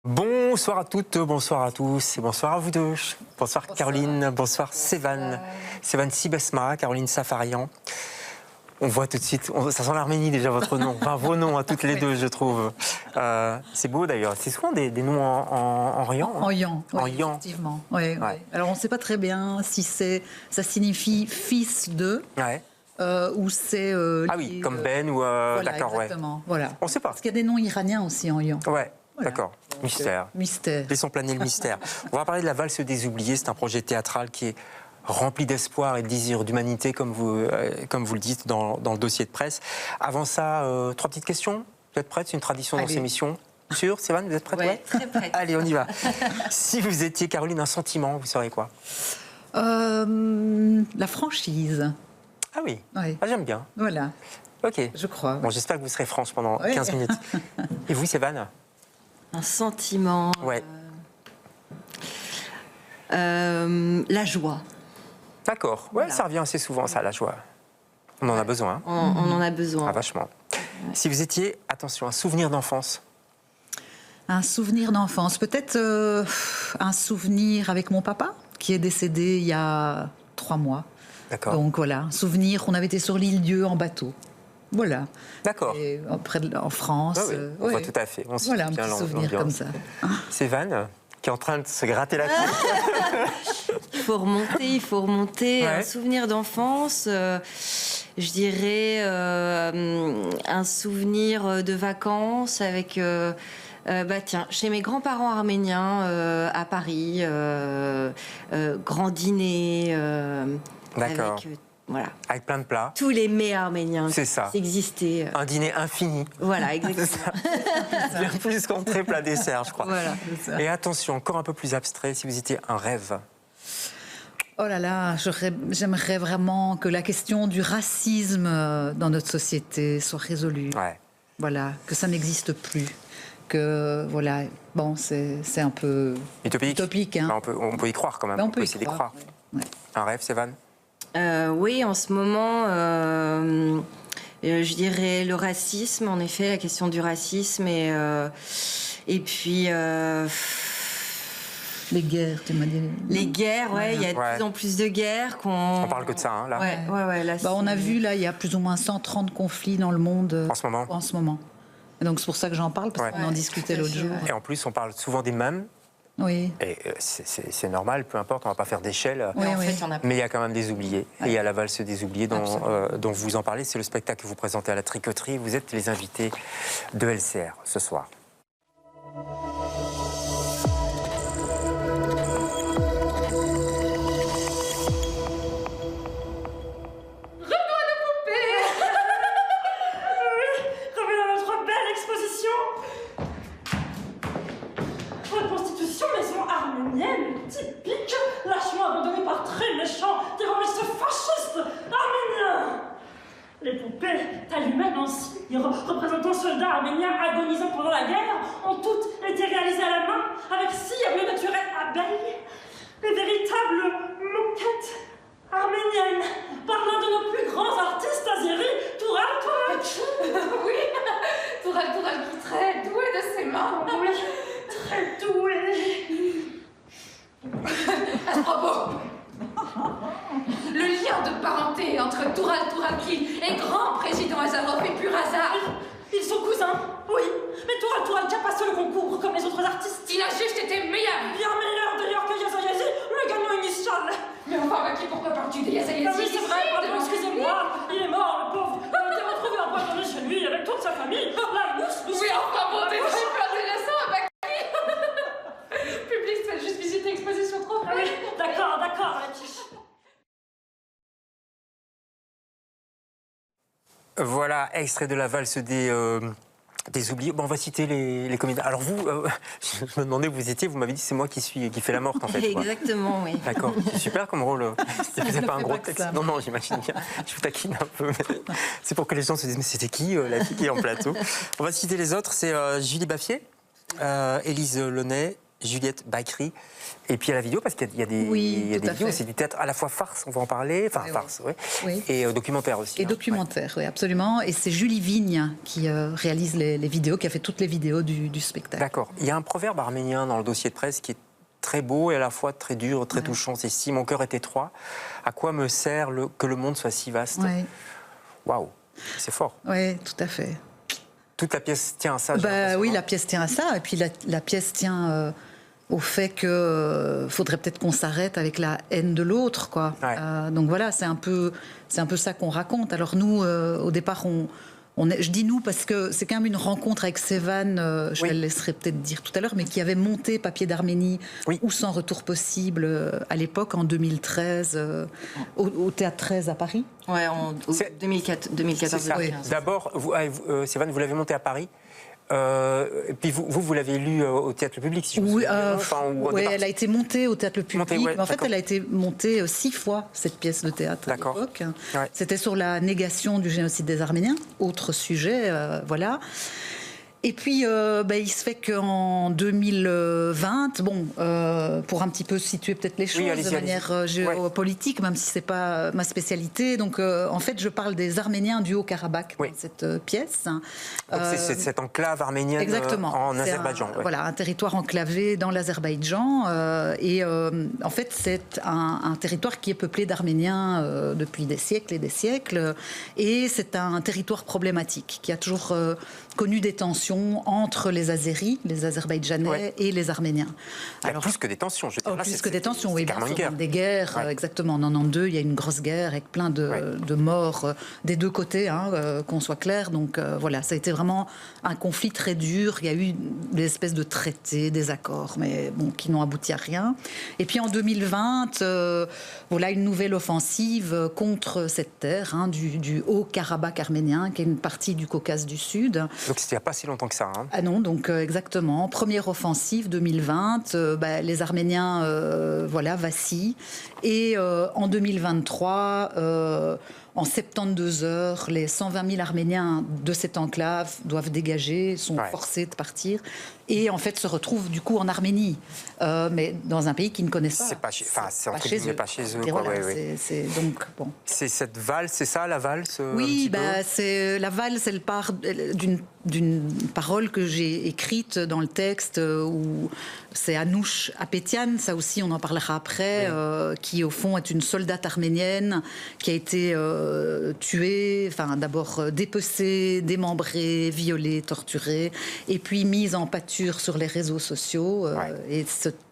Bonsoir à toutes, bonsoir à tous et bonsoir à vous deux. Bonsoir Caroline, bonsoir Sévan. Sévan Sibesma, Caroline Safarian. On voit tout de suite, ça sent l'Arménie déjà votre nom, enfin vos noms à toutes les deux je trouve. C'est beau d'ailleurs, c'est souvent des noms en rian. En yan, en oui, yan. effectivement. Ouais. Alors on ne sait pas très bien si ça signifie fils de. Ouais. Ou c'est. Ah oui, comme Ben ou. Voilà, d'accord, ouais. exactement. Voilà. On ne sait pas. Parce qu'il y a des noms iraniens aussi en yan. Ouais. Voilà. D'accord, mystère. Mystère. Laissons planer le mystère. On va parler de la valse des oubliés. C'est un projet théâtral qui est rempli d'espoir et de désir d'humanité, comme vous le dites dans le dossier de presse. Avant ça, 3 petites questions. Vous êtes prête? C'est une tradition dans ces émissions. Sûr, Sévan, vous êtes prête? Oui, très prête. Allez, on y va. Si vous étiez, Caroline, un sentiment, vous sauriez quoi? La franchise. Ah oui, Oui. Ah, j'aime bien. Voilà, Ok. je crois. Bon, j'espère que vous serez franche pendant Oui. 15 minutes. Et vous, Sévan? Un sentiment. Ouais. La joie. D'accord. Ouais, Voilà. ça revient assez souvent, ça, la joie. On en a besoin. On en a besoin. Ah, vachement. Si vous étiez, attention, un souvenir d'enfance. Un souvenir d'enfance. Peut-être un souvenir avec mon papa, qui est décédé il y a 3 mois. D'accord. Donc voilà, un souvenir qu'on avait été sur l'île Dieu en bateau. Voilà. D'accord. Et en France. Ah oui, on voit ouais. tout à fait. On Voilà, un suit bien petit souvenir l'ambiance. comme ça. Sévan, qui est en train de se gratter la tête. Il faut remonter. Ouais. Un souvenir d'enfance, je dirais un souvenir de vacances avec... tiens, chez mes grands-parents arméniens à Paris, grand dîner D'accord. avec voilà, Avec plein de plats. tous les mets arméniens C'est ça. qui existaient. Un dîner infini. Voilà, exactement. Bien plus qu'entrée, plat, dessert, je crois. Voilà. C'est ça. Et attention, encore un peu plus abstrait, si vous étiez un rêve. Oh là là, j'aimerais vraiment que la question du racisme dans notre société soit résolue. Ouais. Voilà, que ça n'existe plus. Que, voilà, bon, c'est un peu utopique, hein. Bah, on peut y croire quand même. Mais on peut y essayer d'y croire. croire. Ouais. Un rêve, Sévan? Oui, en ce moment, je dirais le racisme, en effet, la question du racisme et puis Les guerres, tu m'as dit. les guerres, ouais, il y a de plus en plus de guerres On parle que de ça, hein, là. Ouais, là, Bah, on a c'est- vu, là, il y a plus ou moins 130 conflits dans le monde En ce moment. en ce moment. Et donc c'est pour ça que j'en parle, parce Ouais. qu'on en discutait l'autre jour. Et en plus, on parle souvent des mêmes. Oui. Et c'est normal, peu importe, on ne va pas faire d'échelle. Oui, en oui. fait, il y en a Mais il y a quand même des oubliés. Et il y a la valse des oubliés Absolument. dont vous en parlez. C'est le spectacle que vous présentez à la Tricoterie. Vous êtes les invités de LCR ce soir. Revenons à notre belle exposition. Reconstitution maison arménienne typique, lâchement abandonné par très méchants terroristes fascistes arméniens. Les poupées, taille humaine en cire, représentant soldats arméniens agonisant pendant la guerre, ont toutes été réalisées à la main avec cire, le naturel abeille, les véritables moquettes arméniennes par l'un de nos plus grands artistes azéris, Toural Tourak. Oui, Toural qui est très doué de ses mains. Oui, très doué. À propos, le lien de parenté entre Toural Touraki et grand président Azarov est pur hasard. Ils sont cousins, oui, mais Toural a passé le concours comme les autres artistes. Il a juste été meilleur. Bien meilleur d'ailleurs que Yazayazi, le gagnant initial. Mais enfin, Maki, pourquoi parles-tu de Yazayasi? Ah oui, c'est vrai, pardon, excusez-moi, il est mort, le pauvre. Il a été retrouvé empoisonné chez lui avec toute sa famille. La mousse, Oui, enfin bon, t'es très peu intéressant, Maki. Public, c'est juste visiter l'exposition trop Ah oui, belle. d'accord, Alexis. Voilà, extrait de la valse des oubliés. Bon, on va citer les comédiens. Alors vous, je me demandais où vous étiez, vous m'avez dit c'est moi qui fais la morte en fait. quoi. Exactement, oui. D'accord, c'est super comme rôle. C'est pas un fait gros pas que texte. ça. Non, j'imagine bien. Je vous taquine un peu. Mais c'est pour que les gens se disent mais c'était qui la fille qui est en plateau. On va citer les autres. C'est Julie Baffier, Élise Launay, Juliette Bakri. Et puis il y a la vidéo, parce qu'il y a des, Oui, il y a tout des à vidéos, fait. c'est du théâtre à la fois farce, on va en parler, enfin Oui, farce, oui. Oui. Et documentaire aussi. Et hein. documentaire, oui, absolument. Et c'est Julie Vigne qui réalise les vidéos, qui a fait toutes les vidéos du spectacle. D'accord. Il y a un proverbe arménien dans le dossier de presse qui est très beau et à la fois très dur, très touchant. C'est « Si mon cœur est étroit, à quoi me sert que le monde soit si vaste ?» Oui, Waouh, c'est fort. ouais, tout à fait. Toute la pièce tient à ça. j'ai Bah, l'impression, oui, hein. la pièce tient à ça. Et puis la pièce tient au fait que faudrait peut-être qu'on s'arrête avec la haine de l'autre, quoi. Ouais. Donc voilà, c'est un peu ça qu'on raconte. Alors nous, au départ, je dis nous parce que c'est quand même une rencontre avec Sévan, je Oui. le laisserai peut-être dire tout à l'heure, mais qui avait monté Papier d'Arménie Oui. ou Sans retour possible à l'époque, en 2013, au Théâtre 13 à Paris. Ouais, en C'est- 2014. C'est ça. 2015. D'abord, Sévan, vous l'avez monté à Paris. Et puis vous l'avez lu au Théâtre Le Public, si je me Oui, souviens bien, enfin, ou au ouais, départ. elle a été montée au Théâtre Le Public, Montée, ouais, mais en fait, d'accord. elle a été montée 6 fois, cette pièce de théâtre, à D'accord. l'époque. Ouais. C'était sur la négation du génocide des Arméniens, autre sujet, voilà. Et puis, il se fait qu'en 2020, pour un petit peu situer peut-être les choses allez-y, de manière allez-y. géopolitique, même si c'est pas ma spécialité, donc en fait, je parle des Arméniens du Haut-Karabakh Oui. dans cette pièce. Donc c'est cette enclave arménienne Exactement. en C'est Azerbaïdjan. ouais. Voilà, un territoire enclavé dans l'Azerbaïdjan. En fait, c'est un territoire qui est peuplé d'Arméniens depuis des siècles et des siècles. Et c'est un territoire problématique qui a toujours connu des tensions entre les Azéris, les Azerbaïdjanais Ouais. et les Arméniens. Il y a plus que des tensions. Je veux dire, là, Plus c'est- que des tensions, c'est oui, bien carrément sûr, une guerre. des guerres, Ouais. exactement. En 92, il y a une grosse guerre avec plein de morts des deux côtés, qu'on soit clair. Donc voilà, ça a été vraiment un conflit très dur. Il y a eu des espèces de traités, des accords, mais bon, qui n'ont abouti à rien. Et puis en 2020, voilà une nouvelle offensive contre cette terre, du Haut-Karabakh arménien, qui est une partie du Caucase du Sud. Donc c'était il n'y a pas si longtemps que ça. hein. Ah non, donc exactement. Première offensive 2020, les Arméniens vacillent. Et en 2023, en 72 heures, les 120 000 Arméniens de cette enclave doivent dégager, sont Ouais. forcés de partir. Et en fait se retrouvent du coup en Arménie, mais dans un pays qu'ils ne connaissent pas. C'est pas chez- enfin, c'est entre guillemets pas chez eux, Et quoi, voilà, ouais, ouais. c'est donc bon. C'est cette valse, c'est ça la valse un Oui, petit peu c'est la valse, elle part d'une parole que j'ai écrite dans le texte où c'est Anouche Apetian, ça aussi on en parlera après, qui au fond est une soldate arménienne qui a été tuée, enfin d'abord dépecée, démembrée, violée, torturée, et puis mise en pâture sur les réseaux sociaux. Et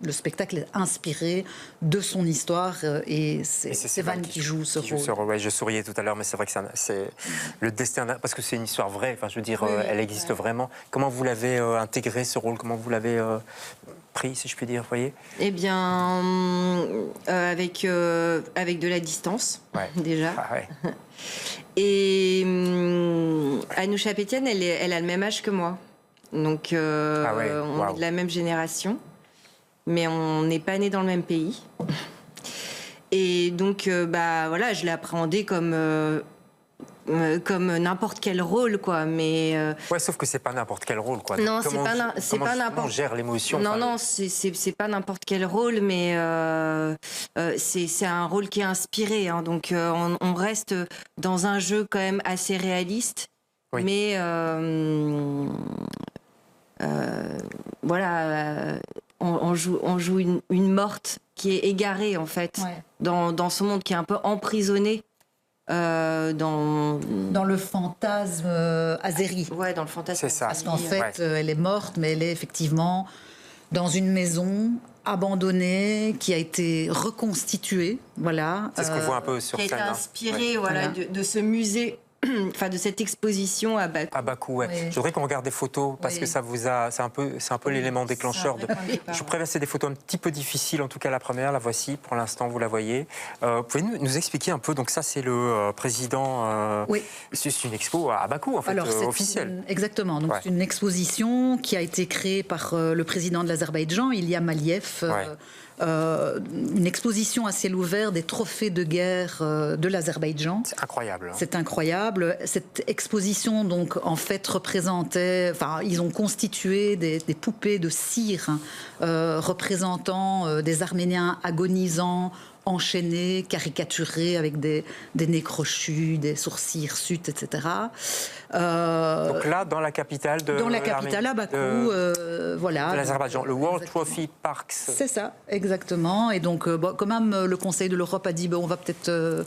le spectacle est inspiré de son histoire et c'est Sévan qui joue ce rôle. Ouais, je souriais tout à l'heure, mais c'est vrai que c'est le destin, parce que c'est une histoire vraie. Enfin, je veux dire, Oui, elle existe vraiment. Comment vous l'avez intégré ce rôle? Comment vous l'avez pris, si je puis dire, vous voyez? Eh bien, avec de la distance, Ouais. déjà. Ah, ouais. Et Anoucha Pétienne, elle a le même âge que moi. Donc, Ah ouais, on waouh. est de la même génération, mais on n'est pas nés dans le même pays. Et donc, voilà, je l'ai appréhendé comme n'importe quel rôle, quoi. Mais Ouais, sauf que c'est pas n'importe quel rôle, quoi. non, Comment c'est pas comment on n'importe. gère l'émotion? Non, enfin, non, c'est pas n'importe quel rôle, mais c'est un rôle qui est inspiré. Hein, donc, on reste dans un jeu quand même assez réaliste, Oui. mais voilà, on joue une morte qui est égarée en fait Ouais. dans ce monde qui est un peu emprisonné dans le fantasme azéri. dans le fantasme. C'est ça. Parce qu'en fait, Ouais. elle est morte, mais elle est effectivement dans une maison abandonnée qui a été reconstituée. Voilà. C'est ce qu'on voit un peu sur qui a été scène. hein. inspiré Ouais. Voilà. de ce musée, enfin de cette exposition à Bakou. À Bakou, ouais. Oui. Je voudrais qu'on regarde des photos parce Oui. que ça vous a, c'est un peu l'élément déclencheur. C'est un vrai point de départ, Je vous ouais. préviens, c'est des photos un petit peu difficiles, en tout cas la première, la voici, pour l'instant vous la voyez. Pouvez nous expliquer un peu, donc ça c'est le président, Oui. c'est une expo à Bakou en fait, Alors, c'est officielle. exactement. Donc, Ouais. c'est une exposition qui a été créée par le président de l'Azerbaïdjan, Ilham Aliyev, Ouais. une exposition à ciel ouvert des trophées de guerre de l'Azerbaïdjan. C'est incroyable. C'est incroyable. Cette exposition, donc, en fait, représentait... Enfin, ils ont constitué des poupées de cire représentant des Arméniens agonisants, enchaînés, caricaturés, avec des nez crochus, des sourcils hirsutes, etc. Donc là, dans la capitale de Dans la capitale, à Bakou, voilà. de l'Azerbaïdjan, le World Exactement. Trophy Parks. C'est ça, exactement. Et donc, quand même, le Conseil de l'Europe a dit on va peut-être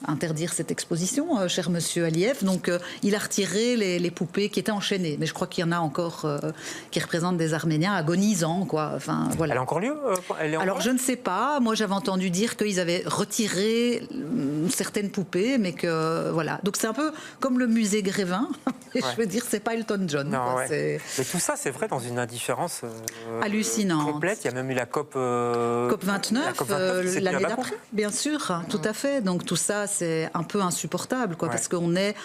interdire cette exposition, cher monsieur Aliyev. Donc, il a retiré les poupées qui étaient enchaînées. Mais je crois qu'il y en a encore qui représentent des Arméniens agonisants, quoi. Enfin, voilà. Elle a encore lieu Alors, je ne sais pas. Moi, j'avais entendu dire qu'ils avaient retiré certaines poupées, mais que, voilà. Donc, c'est un peu comme le musée Grévin. Et je veux dire, c'est pas Elton John. Non, quoi. ouais. Mais tout ça, c'est vrai, dans une indifférence hallucinante. complète. Il y a même eu la COP... COP 29, la COP 29 qui s'est tenue à l'année Bakou. d'après, bien sûr, tout à fait. Donc tout ça, c'est un peu insupportable, quoi, parce qu'on est...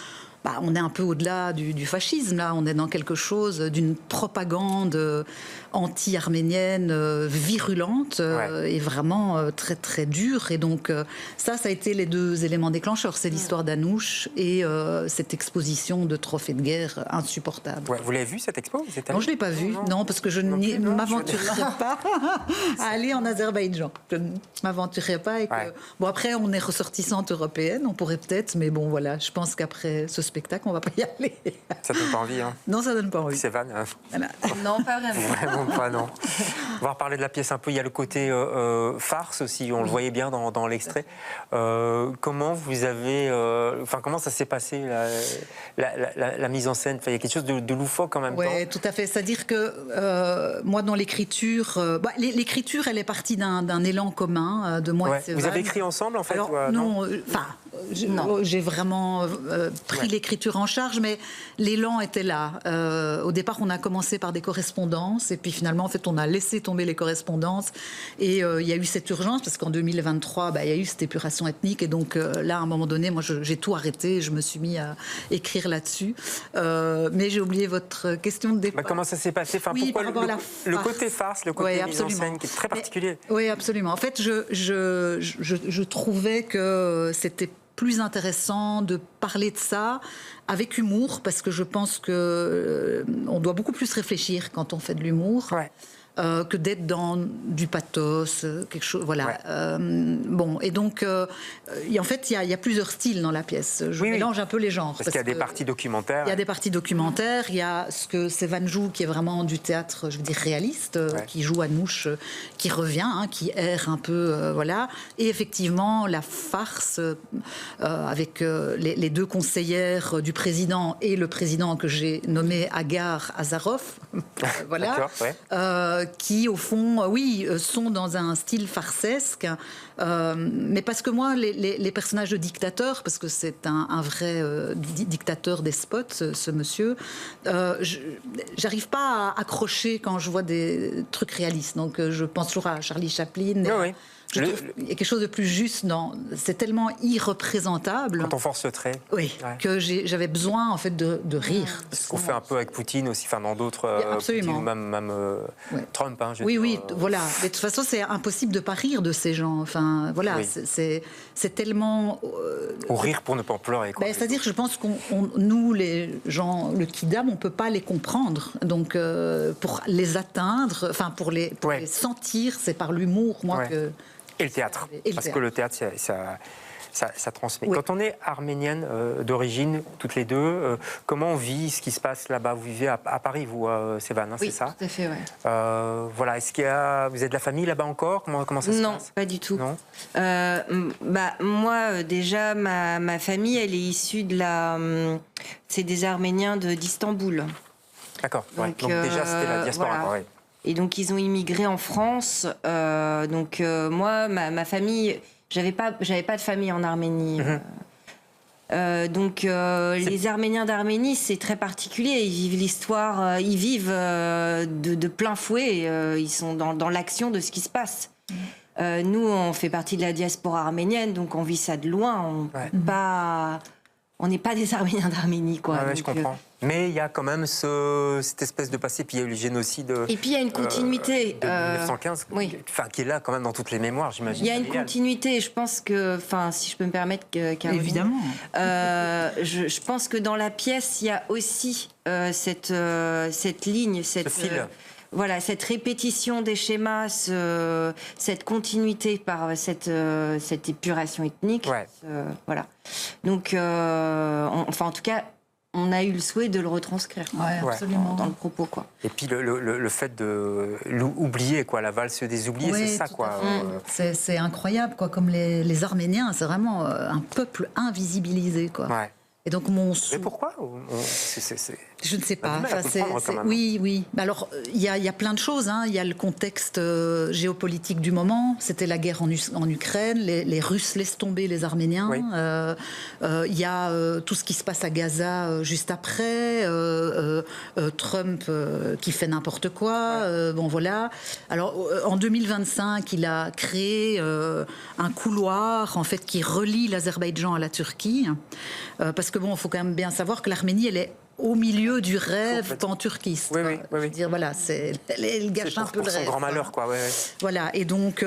on est un peu au-delà du fascisme, là. On est dans quelque chose d'une propagande anti-arménienne virulente et vraiment très, très dure. Et donc, ça a été les deux éléments déclencheurs. C'est l'histoire d'Anouch et cette exposition de trophées de guerre insupportable. Ouais, vous l'avez vu, cette expo? Non, je ne l'ai pas vue. Non, parce que je ne m'aventurerais pas à aller en Azerbaïdjan. Je ne m'aventurerais pas. Bon, après, on est ressortissante européenne. On pourrait peut-être, mais bon, voilà. Je pense qu'après ce spectacle, on ne va pas y aller. Ça donne pas envie, hein? Non, ça donne pas envie. C'est van. Voilà. Non, pas vraiment. Vraiment pas, non. On va reparler de la pièce un peu. Il y a le côté farce aussi, on le voyait bien dans l'extrait. Comment vous avez... comment ça s'est passé, la mise en scène? Il y a quelque chose de loufoque en même temps. Oui, tout à fait. C'est-à-dire que moi, dans l'écriture... l'écriture, elle est partie d'un élan commun de moi et Sévan. Vous avez écrit ensemble, en fait? Alors, non, j'ai vraiment pris l'écriture en charge, mais l'élan était là. Au départ, on a commencé par des correspondances, et puis finalement, en fait, on a laissé tomber les correspondances, et il y a eu cette urgence, parce qu'en 2023, il y a eu cette épuration ethnique, et donc là, à un moment donné, moi, j'ai tout arrêté, et je me suis mis à écrire là-dessus. Mais j'ai oublié votre question de départ. Comment ça s'est passé? Pourquoi le côté farce, le côté mise en scène, qui est très particulier? Oui, absolument. En fait, je trouvais que c'était plus intéressant de parler de ça avec humour, parce que je pense que on doit beaucoup plus réfléchir quand on fait de l'humour. Que d'être dans du pathos, quelque chose, voilà. Bon, et donc, en fait, il y a plusieurs styles dans la pièce. Je mélange un peu les genres. Parce qu'il y a des parties documentaires. Il y a des parties documentaires, il y a ce que Sévan joue, qui est vraiment du théâtre, je veux dire, réaliste, qui joue Anouch, qui revient, qui erre un peu, voilà. Et effectivement, la farce, avec les deux conseillères du président et le président que j'ai nommé Agar Azarov, voilà. Qui, au fond, sont dans un style farcesque, mais parce que moi, les personnages de dictateurs, parce que c'est un vrai dictateur despote, ce monsieur, j'arrive pas à accrocher quand je vois des trucs réalistes. Donc, je pense toujours à Charlie Chaplin. Je trouve qu'il y a quelque chose de plus juste. C'est tellement irreprésentable. Quand on force le trait. Oui, que j'avais besoin, en fait, de rire. Ce qu'on fait un peu avec Poutine aussi, dans d'autres... Absolument. Même Trump, Oui, voilà. Mais de toute façon, c'est impossible de pas rire de ces gens. Enfin, voilà, c'est tellement... Ou rire pour ne pas en pleurer, quoi. C'est-à-dire que je pense nous, les gens, le kidam, on peut pas les comprendre. Donc, pour les atteindre, pour les sentir, c'est par l'humour, moi, que... Et le théâtre. Parce que le théâtre, ça transmet. Quand on est arménienne d'origine, toutes les deux, comment on vit ce qui se passe là-bas? Vous vivez à Paris, vous, Sévan, c'est ça? Tout à fait, voilà. Est-ce qu'il y a... Vous êtes de la famille là-bas encore? Comment ça se passe? Non, pas du tout. Non. Moi, déjà, ma famille, elle est issue de c'est des Arméniens d'Istanbul. D'accord. Donc déjà, c'était la diaspora. Voilà. Et donc, ils ont immigré en France. Moi, ma famille, j'avais pas de famille en Arménie. Les Arméniens d'Arménie, c'est très particulier. Ils vivent l'histoire, ils vivent de plein fouet. Ils sont dans l'action de ce qui se passe. Nous, on fait partie de la diaspora arménienne, donc on vit ça de loin. On peut pas... on n'est pas des Arméniens d'Arménie, quoi. Ah ouais, je Donc, comprends. Mais il y a quand même cette espèce de passé, puis il y a eu le génocide. Et puis il y a une continuité. De 1915, oui. enfin, qui est là quand même dans toutes les mémoires, j'imagine. Il y a une continuité, et je pense que, enfin, si je peux me permettre, Caroline, Évidemment. je pense que dans la pièce, il y a aussi cette ligne, Ce fil. Voilà, cette répétition des schémas, cette continuité par cette épuration ethnique. Ouais. Voilà. Donc, enfin, en tout cas, on a eu le souhait de le retranscrire Ouais, absolument. dans le propos, quoi. Et puis le fait de l'oublier, quoi, la valse des oubliés, Oui, c'est ça, tout quoi. à fait. C'est incroyable, quoi. Comme les Arméniens, c'est vraiment un peuple invisibilisé, quoi. Ouais. Et donc Mais pourquoi Je ne sais On a pas. du mal à comprendre, quand même. Oui. Alors, il y a plein de choses. Hein. Il y a le contexte géopolitique du moment. C'était la guerre en Ukraine. Les Russes laissent tomber les Arméniens. Oui. Il y a tout ce qui se passe à Gaza juste après. Trump qui fait n'importe quoi. Bon, voilà. Alors, en 2025, il a créé un couloir, en fait, qui relie l'Azerbaïdjan à la Turquie. Parce que, bon, il faut quand même bien savoir que l'Arménie, elle est au milieu du rêve pan-turquiste. Oui. Je veux dire, voilà, elle gâche un peu le pour son rêve. grand quoi. malheur, quoi. Ouais. Voilà, et donc,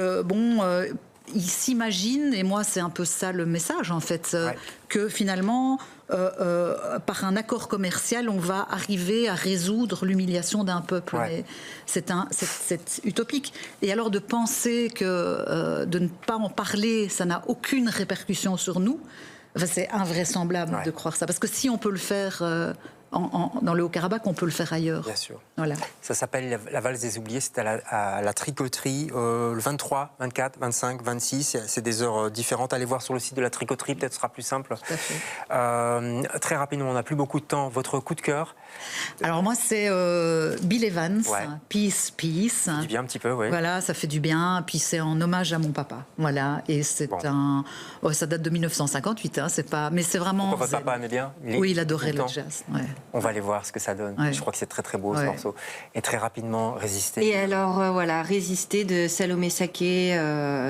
il s'imagine, et moi c'est un peu ça le message en fait, que finalement, par un accord commercial, on va arriver à résoudre l'humiliation d'un peuple. Ouais. C'est utopique. Et alors de penser que de ne pas en parler, ça n'a aucune répercussion sur nous, enfin, c'est invraisemblable de croire ça. Parce que si on peut le faire dans le Haut-Karabakh, on peut le faire ailleurs. Bien sûr. Voilà. Ça s'appelle la valse des oubliés, c'est à la Tricoterie, le 23, 24, 25, 26, c'est des heures différentes. Allez voir sur le site de la Tricoterie, peut-être ce sera plus simple. Tout à fait. Très rapidement, on n'a plus beaucoup de temps. Votre coup de cœur? Alors moi, c'est Bill Evans, Peace. Ça dit bien un petit peu, oui. Voilà, ça fait du bien. Puis c'est en hommage à mon papa. Voilà, et c'est ça date de 1958, hein, c'est pas... Mais c'est vraiment... Pourquoi votre papa aimait bien? Oui, il adorait le jazz. Ouais. On va aller voir ce que ça donne. Ouais. Je crois que c'est très très beau ce morceau. Et très rapidement, Résister. Et alors, voilà, Résister de Salomé Saké,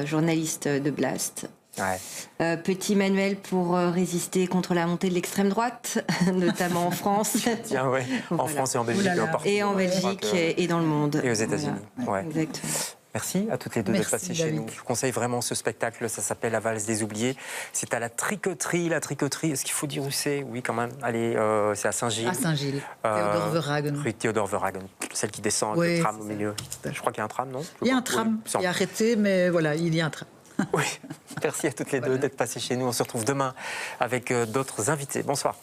journaliste de Blast. Ouais. Petit manuel pour résister contre la montée de l'extrême droite, notamment en France. Tiens, ouais. En France et en Belgique. Partout. Et en Belgique et dans le monde. Et aux États-Unis. Voilà. Ouais. Exactement. Merci à toutes les deux d'être passées chez nous. Je vous conseille vraiment ce spectacle, ça s'appelle La valse des oubliés. C'est à la Tricoterie. La Tricoterie, est-ce qu'il faut dire où c'est? Oui, quand même. Allez, c'est à Saint-Gilles. À Saint-Gilles, Théodore Verhagen. Rue Théodore Verhagen, celle qui descend avec le tram au milieu. Je crois qu'il y a un tram, non? Il y a un tram qui est arrêté, mais voilà, il y a un tram. Oui, merci à toutes les deux d'être passées chez nous. On se retrouve demain avec d'autres invités. Bonsoir.